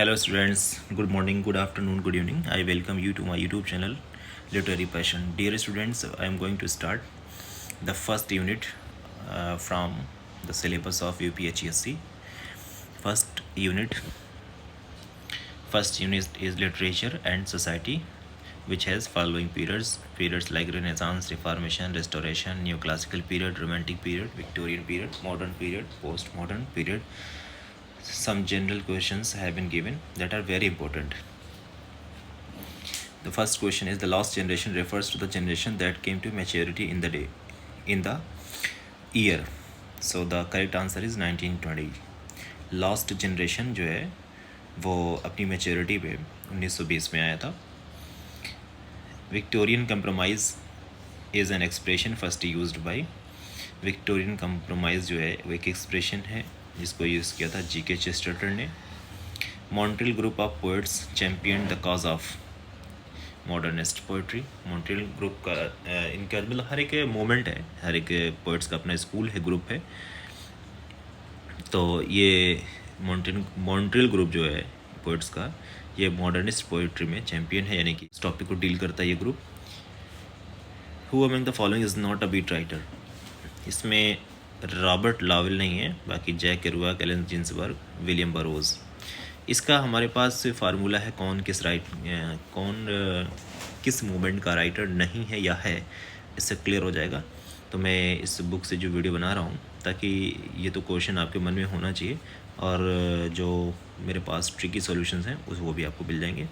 Hello students, good morning, good afternoon, good evening. I welcome you to my YouTube channel Literary Passion. Dear students, I am going to start the first unit from the syllabus of UPHSC. First unit is Literature and Society, which has following periods like Renaissance, Reformation, Restoration, Neoclassical period, Romantic period, Victorian period, Modern period, Postmodern period. Some general questions have been given that are very important. The first question is, the last generation refers to the generation that came to maturity in the year. So the correct answer is 1920. Last generation जो है वो अपनी maturity पे 1920 में आया था. Victorian compromise is an expression first used by. Victorian compromise जो है वो एक एक्सप्रेशन है जिसको यूज़ किया था G.K. चेस्टरटन ने. Montreal group of poets champion the cause of modernist poetry. Montreal group का इनका मतलब हर एक मोमेंट है, हर एक पोइट्स का अपना स्कूल है, ग्रुप है. तो ये मॉन्ट्रियल ग्रुप जो है पोइट्स का, ये मॉडर्निस्ट पोइट्री में चैम्पियन है, यानी कि इस टॉपिक को डील करता है ये group. Who among the following is not a beat writer. इसमें रॉबर्ट लॉवेल नहीं है, बाकी Jack Kerouac, Allen Ginsberg, William Burroughs. इसका हमारे पास फार्मूला है कौन किस मूवमेंट का राइटर नहीं है या है, इससे क्लियर हो जाएगा. तो मैं इस बुक से जो वीडियो बना रहा हूँ ताकि ये तो क्वेश्चन आपके मन में होना चाहिए, और जो मेरे पास ट्रिकी सॉल्यूशंस हैं वो भी आपको मिल जाएंगे.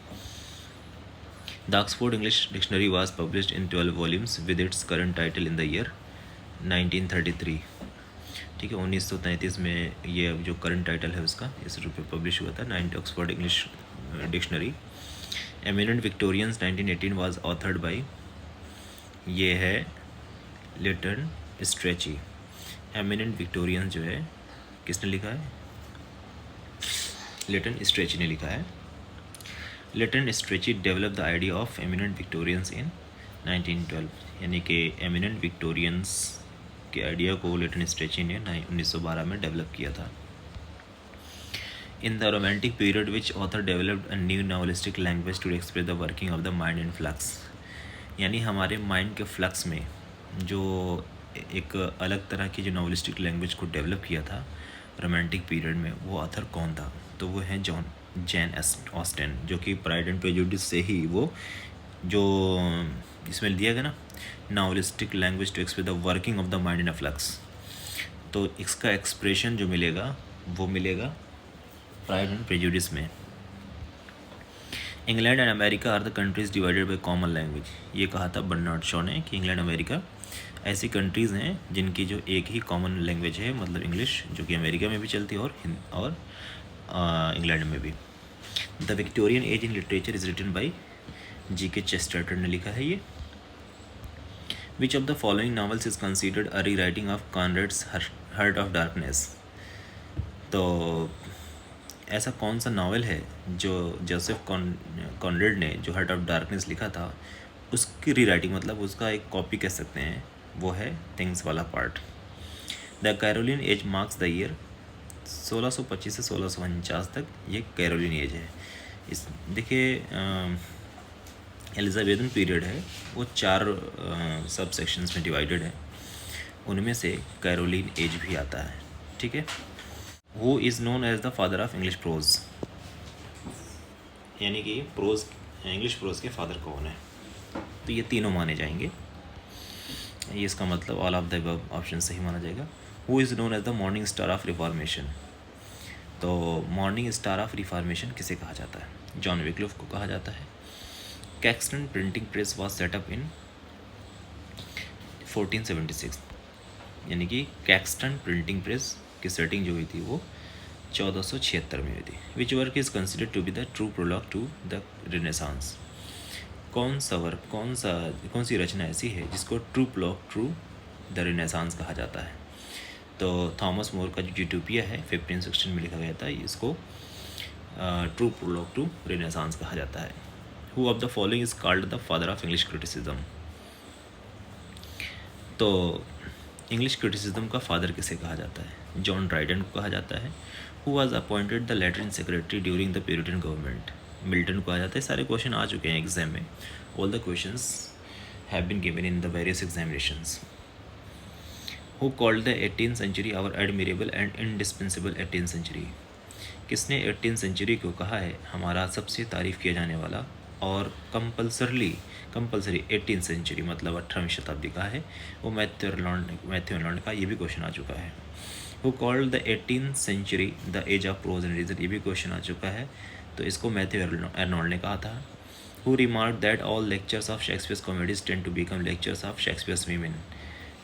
The Oxford English dictionary was published in 12 volumes with its current title in the year 1933. ठीक है, 1933 में ये जो करंट टाइटल है उसका इस रूप में पब्लिश हुआ था. 9 Oxford English dictionary. Eminent Victorians 1918 was authored bye, ये है लिटन स्ट्रेची. एमिनेंट विक्टोरियंस जो है किसने लिखा है? लिटन स्ट्रेची ने लिखा है. Lytton Strachey develop the idea of eminent Victorians in 1912, यानी कि एमिनेंट विक्टोरियंस के आइडिया को लिटन स्ट्रेची ने 1912 में डेवलप किया था. In the romantic period which author developed a new novelistic language to express the working of the mind in flux. यानी हमारे माइंड के फ्लक्स में जो एक अलग तरह की जो नॉवेलिस्टिक लैंग्वेज को डेवलप किया था रोमांटिक पीरियड में, वो ऑथर कौन था? तो वो है जैन ऑस्टेन, जो कि प्राइड एंड प्रेजुडिस से ही वो जो इसमें दिया गया ना, novelistic language to express the working of the mind in a flux. तो इसका एक्सप्रेशन जो मिलेगा वो मिलेगा प्राइड एंड प्रेजुडिस में. England and America are the countries divided by common language. ये कहा था बर्नार्ड शॉ ने कि इंग्लैंड अमेरिका ऐसी कंट्रीज़ हैं जिनकी जो एक ही कॉमन लैंग्वेज है, मतलब इंग्लिश, जो कि अमेरिका में भी चलती है और इंग्लैंड में भी. The Victorian age in literature is written by G.K. Chesterton ने लिखा है ये. Which of the following novels is considered a rewriting of Conrad's heart of darkness. तो ऐसा कौन सा नावल है जो जोसेफ कॉनरेड ने जो हार्ट ऑफ डार्कनेस लिखा था उसकी रीराइटिंग, मतलब उसका एक कॉपी कह सकते हैं, वो है थिंग्स वाला part. The Caroline age marks the year 1625 से 1649 तक ये कैरोलिन एज है. इस देखिए एलिजाबेथन पीरियड है, वो 4 सब सेक्शंस में डिवाइडेड है, उनमें से कैरोलिन एज भी आता है. ठीक है. Who is known as the father of English prose, यानी कि इंग्लिश प्रोज के फादर कौन है? तो ये तीनों माने जाएंगे. ये इसका मतलब all of the above option सही माना जाएगा. Who is known as the morning star of reformation. तो मॉर्निंग स्टार ऑफ रिफॉर्मेशन किसे कहा जाता है? जॉन विक्लिफ को कहा जाता है. Caxton printing press was set up in 1476, यानी कि कैक्सटन प्रिंटिंग प्रेस की सेटिंग जो हुई थी वो 1476 में हुई थी. Which work is considered to be the true prologue to the renaissance. कौन सी रचना ऐसी है जिसको ट्रू द रिनेसांस कहा जाता है? तो थॉमस मोर का जो यूटोपिया है 1516 में लिखा गया था, इसको ट्रू प्रोलॉग टू रिनेसांस कहा जाता है. Who of the following is called the father of English criticism. तो इंग्लिश क्रिटिसिज्म का फादर किसे कहा जाता है? जॉन ड्राइडन को कहा जाता है. Who was appointed the latrine secretary during the Puritan government. Milton को आ जाता है। सारे क्वेश्चन आ चुके हैं एग्जाम में, all the questions have been given in the various examinations. Who called the 18th century our admirable and indispensable 18th century. किसने 18th century को कहा है हमारा सबसे तारीफ़ किया जाने वाला और कंपल्सरी 18th सेंचुरी मतलब 18वीं शताब्दी का है वो मैथ्यू आर्नोल्ड का। ये भी क्वेश्चन आ चुका है। Who called the 18th century the age of prose and reason. ये भी क्वेश्चन आ चुका है, तो इसको मैथ्यू आर्नोल्ड ने कहा था। Who remark that all lectures of Shakespeare's comedies tend to become lectures of Shakespeare's women.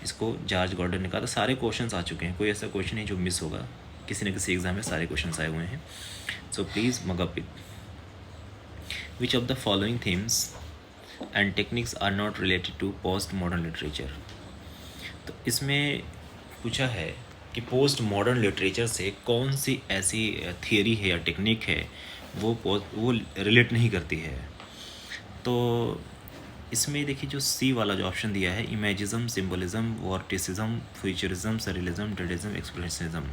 इसको जॉर्ज गॉर्डन ने कहा था। सारे क्वेश्चंस आ चुके हैं, कोई ऐसा क्वेश्चन नहीं जो मिस होगा, किसी न किसी एग्जाम में सारे क्वेश्चंस आए हुए हैं। So please mug up it. Which of the following themes and techniques are not related to post modern literature. तो इसमें पूछा है कि पोस्ट मॉडर्न लिटरेचर से कौन सी ऐसी थियरी है या टेक्निक है वो रिलेट नहीं करती है। तो इसमें देखिए जो सी वाला जो ऑप्शन दिया है, imagism, symbolism, vorticism, futurism, surrealism, dadaism, expressionism,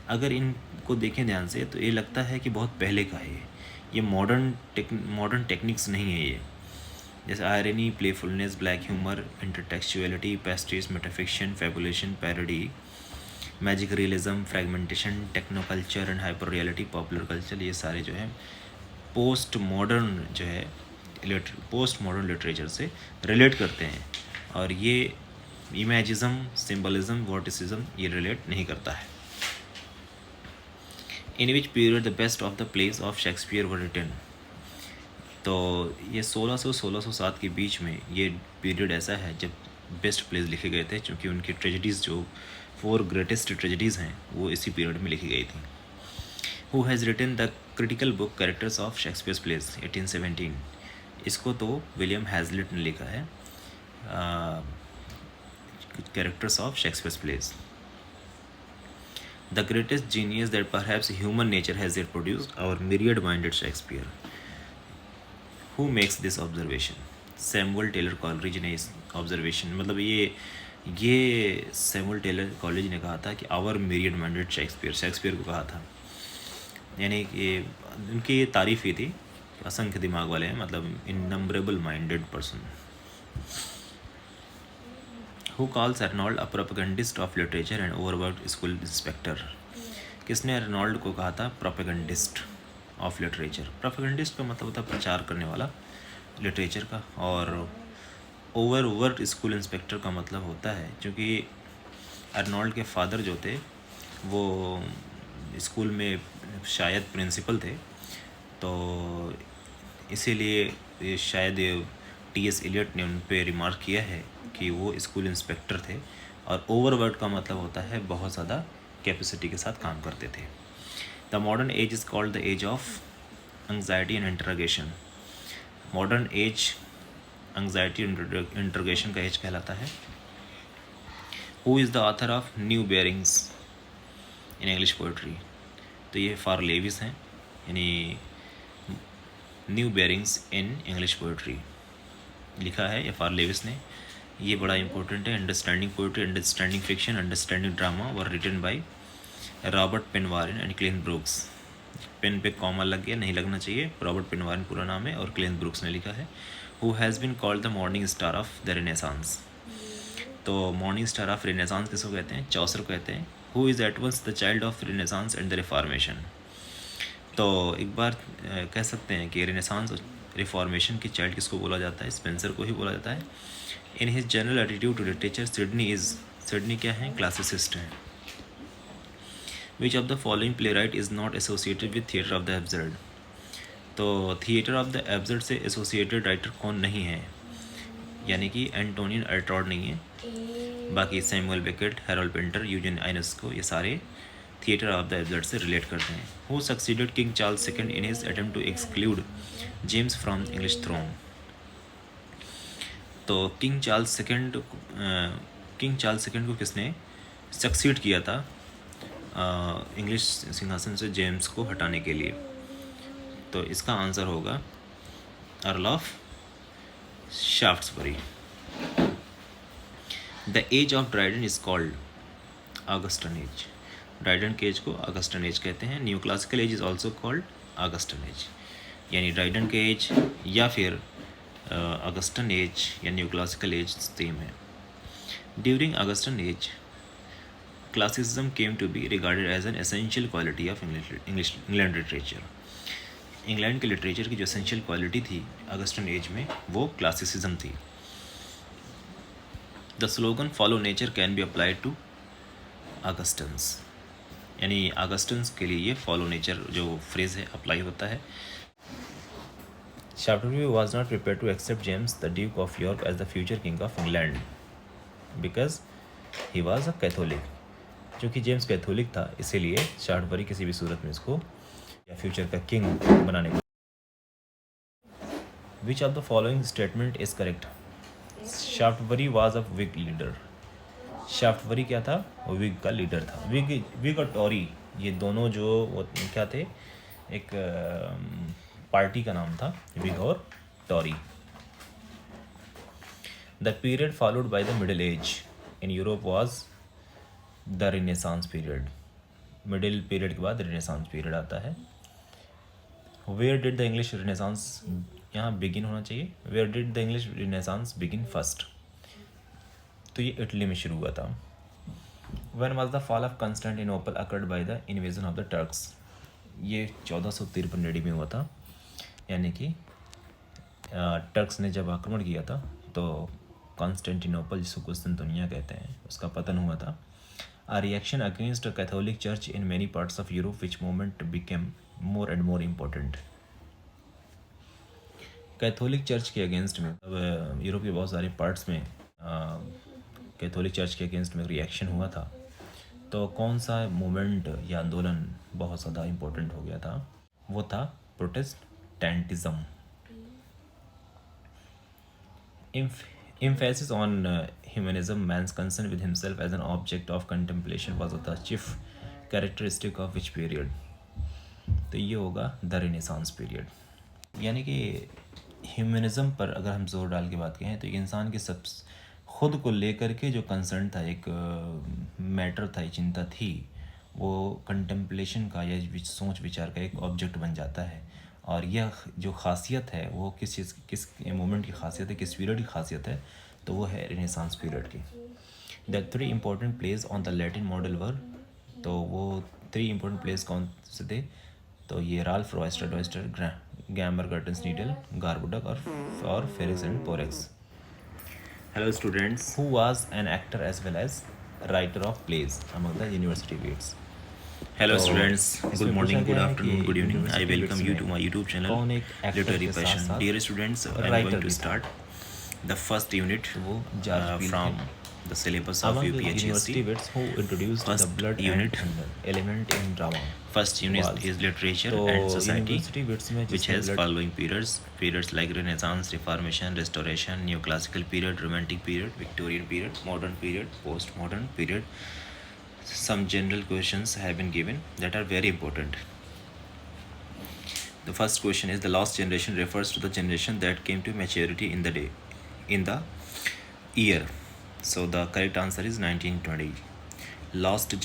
अगर इनको देखें ध्यान से तो ये लगता है कि बहुत पहले का है ये मॉडर्न टेक्निक्स नहीं है ये। जैसे irony, playfulness, black humour, intertextuality, pastiche, metafiction, fabulation, parody, magic realism, fragmentation, technoculture and hyper reality, popular culture, ये सारे जो है पोस्ट मॉडर्न लिटरेचर से रिलेट करते हैं। और ये इमेजिज्म, सिंबलिज्म, वॉर्टिसिज्म ये रिलेट नहीं करता है। In which period the best of the place of Shakespeare were written. तो ये 1600-1607 के बीच में ये पीरियड ऐसा है जब बेस्ट प्लेस लिखे गए थे, क्योंकि उनकी ट्रेजेडीज़ जो 4 ग्रेटेस्ट ट्रेजेडीज़ हैं वो इसी पीरियड में लिखी गई थी। Who has written the critical book characters of Shakespeare's plays 1817। इसको तो विलियम हैजलिट ने लिखा है, characters of Shakespeare's plays. The greatest genius that perhaps human nature has it produced our myriad minded Shakespeare. Who makes this observation. Samuel Taylor Coleridge ने इस observation मतलब ये Samuel Taylor Coleridge ने कहा था कि आवर मिरियड माइंडेड शेक्सपियर को कहा था, यानी कि उनकी ये तारीफ़ ही थी, असंख्य दिमाग वाले हैं, मतलब innumerable minded person. Who calls Arnold a propagandist of literature and overworked school inspector. किसने अर्नोल्ड को कहा था प्रोपेगेंडिस्ट ऑफ लिटरेचर। प्रोपेगेंडिस्ट का मतलब होता है प्रचार करने वाला लिटरेचर का, और ओवरवर्क्ड स्कूल इंस्पेक्टर का मतलब होता है क्योंकि अर्नोल्ड के फादर जो थे वो स्कूल में शायद प्रिंसिपल थे, तो इसीलिए शायद टी.एस. एलियट ने उन पर रिमार्क किया है कि वो स्कूल इंस्पेक्टर थे। और ओवरवर्क का मतलब होता है बहुत ज़्यादा कैपेसिटी के साथ काम करते थे। The modern age is called the age of anxiety and interrogation. Modern age anxiety interrogation का एज कहलाता है। Who is the author of new bearings in English poetry. तो ये फार लेविस हैं, यानी new bearings in English poetry लिखा है ये फार लेविस ने। ये बड़ा इंपॉर्टेंट है। Understanding poetry, understanding fiction, understanding drama were written by Robert Penn Warren and Cleanth Brooks. Penn पे कॉमा लग गया, नहीं लगना चाहिए। रॉबर्ट पेनवारिन पूरा नाम है और क्लेन ब्रुक्स ने लिखा है। Who has been called the morning star of the renaissance. तो मॉर्निंग स्टार ऑफ रेनेसांस किसको कहते हैं? चौसर कहते हैं। Who is at once the child of renaissance and the reformation. तो एक बार कह सकते हैं कि रेनेसांस और रिफॉर्मेशन की चाइल्ड किसको बोला जाता है? स्पेंसर को ही बोला जाता है। In his general attitude to literature Sidney क्या है? क्लासिसिस्ट हैं। Which of the following playwright is not associated with theatre of the absurd. तो थिएटर ऑफ द एब्सर्ड से एसोसिएटेड राइटर कौन नहीं है? यानी कि एंटोनियन अर्टॉड नहीं है। बाकी Samuel Beckett, Harold Pinter, Eugene Ionesco ये सारे थिएटर ऑफ द एब्सर्ड से रिलेट करते हैं। Who succeeded King Charles second in his attempt to exclude James from English throne. तो किंग चार्ल्स सेकंड को किसने सक्सीड किया था इंग्लिश सिंहासन से जेम्स को हटाने के लिए? तो इसका आंसर होगा Earl of Shaftesbury. The age of Dryden is called Augustan age. Dryden के एज को ऑगस्टन एज कहते हैं। New classical age is also called Augustan age, यानी ड्राइडन के एज या फिर ऑगस्टन एज या न्यू क्लासिकल एज सेम है। During Augustan age classicism came to be regarded as an essential quality of England literature. England के literature की जो essential quality थी ऑगस्टन एज में वो क्लासिसिज्म थी। The slogan follow nature can be applied to Augustans, यानी Augustans के लिए ये फॉलो नेचर जो फ्रेज है अप्लाई होता है। Shaftesbury was not prepare to accept James the Duke of York as the future King of England because he was a Catholic. चूँकि James Catholic था इसीलिए शाफ्टरबरी किसी भी सूरत में इसको या फ्यूचर का किंग बनाने को। Which of the following statement is correct? Shaftesbury was a Whig leader. Shaftesbury क्या था? वो विग का लीडर था। विग और टॉरी ये दोनों जो वो क्या थे, एक पार्टी का नाम था विग और Tory. The period followed by the middle age in Europe was the renaissance period. Middle period के बाद रिनेसांस पीरियड आता है। Where did the English renaissance, यहाँ बिगिन होना चाहिए, where did the English renaissance begin first, तो ये Italy में शुरू हुआ था। When was the fall of Constantinople occurred by the invasion of the Turks, ये 1453 AD में हुआ था, यानी कि टर्क्स ने जब आक्रमण किया था तो कॉन्स्टेंटिनोपल जिसको कुस्तुनतुनिया कहते हैं उसका पतन हुआ था। A reaction against a Catholic Church in many parts of Europe, which movement became more and more important. Catholic church के अगेंस्ट में अब यूरोप के बहुत सारे पार्ट्स में कैथोलिक चर्च के अगेंस्ट में रिएक्शन हुआ था, तो कौन सा मूवमेंट या आंदोलन बहुत ज़्यादा इम्पोर्टेंट हो गया था? वो था Protestantism. Emphasis on humanism, man's concern with himself as an object of contemplation was the chief characteristic of which period? तो ये होगा द रिनेसांस पीरियड। यानी कि ह्यूमनिज़म पर अगर हम जोर डाल के बात करें तो एक इंसान के सब खुद को लेकर के जो कंसर्न था, एक मैटर था, चिंता थी, वो कंटेम्पलेशन का या सोच विचार का एक ऑब्जेक्ट बन जाता है। और यह जो खासियत है वो किस मोमेंट की खासियत है, किस पीरियड की खासियत है, तो वो है रिनेसांस पीरियड की। The 3 important place on the Latin model were, तो वो 3 इम्पोर्टेंट प्लेस कौन से थे? तो ये राल्फ रॉयस्टर, गैम्बरगर्टन्स नीडल, गार्बुडक और Ferrex and Porrex. Hello students, who was an actor as well as writer of plays among the university wits. Hello students, good morning, good afternoon, good evening. I welcome you to my YouTube channel Literary Passion. Dear students, I am going to start the first unit from the syllabus of UPHSC. who introduced the blood unit element in drama. First unit is literature and society, which has following periods like Renaissance, Reformation, Restoration, Neoclassical period, Romantic period, Victorian period, Modern period, Postmodern period. Some general questions have been given that are very important. The first question is, the lost generation refers to the generation that came to maturity in the year. So the correct answer is 1920. Lost